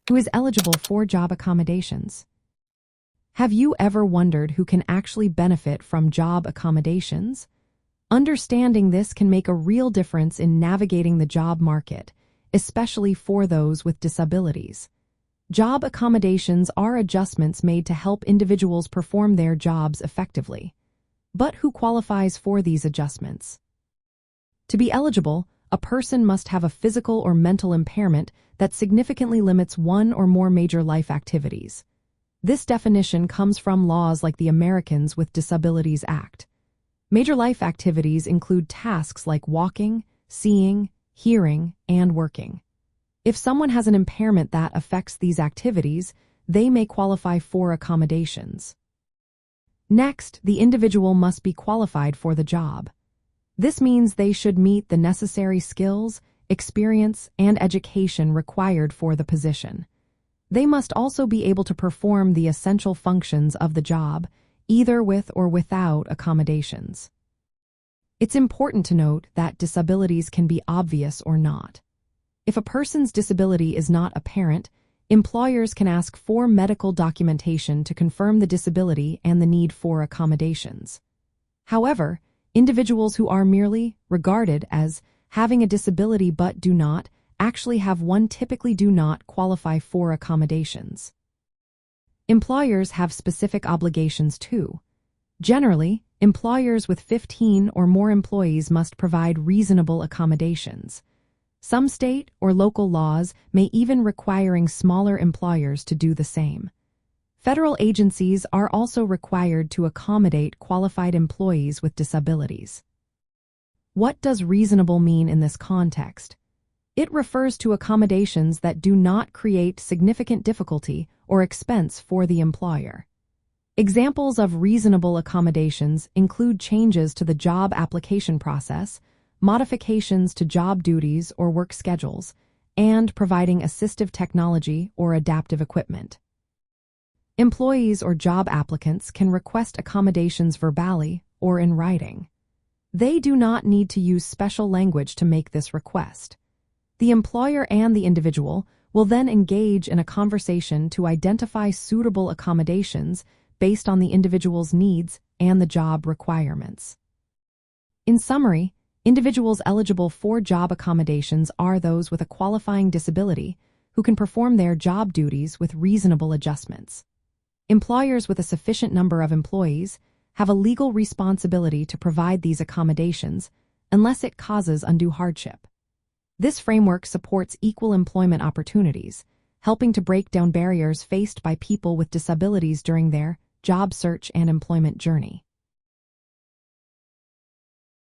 Who is eligible for job accommodations? Have you ever wondered who can actually benefit from job accommodations? Understanding this can make a real difference in navigating the job market, especially for those with disabilities. Job accommodations are adjustments made to help individuals perform their jobs effectively. But who qualifies for these adjustments? To be eligible, a person must have a physical or mental impairment that significantly limits one or more major life activities. This definition comes from laws like the Americans with Disabilities Act. Major life activities include tasks like walking, seeing, hearing, and working. If someone has an impairment that affects these activities, they may qualify for accommodations. Next, the individual must be qualified for the job. This means they should meet the necessary skills, experience, and education required for the position. They must also be able to perform the essential functions of the job, either with or without accommodations. It's important to note that disabilities can be obvious or not. If a person's disability is not apparent, employers can ask for medical documentation to confirm the disability and the need for accommodations. However, individuals who are merely regarded as having a disability but do not actually have one typically do not qualify for accommodations. Employers have specific obligations too. Generally, employers with 15 or more employees must provide reasonable accommodations. Some state or local laws may even requiring smaller employers to do the same. Federal agencies are also required to accommodate qualified employees with disabilities. What does reasonable mean in this context? It refers to accommodations that do not create significant difficulty or expense for the employer. Examples of reasonable accommodations include changes to the job application process, modifications to job duties or work schedules, and providing assistive technology or adaptive equipment. Employees or job applicants can request accommodations verbally or in writing. They do not need to use special language to make this request. The employer and the individual will then engage in a conversation to identify suitable accommodations based on the individual's needs and the job requirements. In summary, individuals eligible for job accommodations are those with a qualifying disability who can perform their job duties with reasonable adjustments. Employers with a sufficient number of employees have a legal responsibility to provide these accommodations unless it causes undue hardship. This framework supports equal employment opportunities, helping to break down barriers faced by people with disabilities during their job search and employment journey.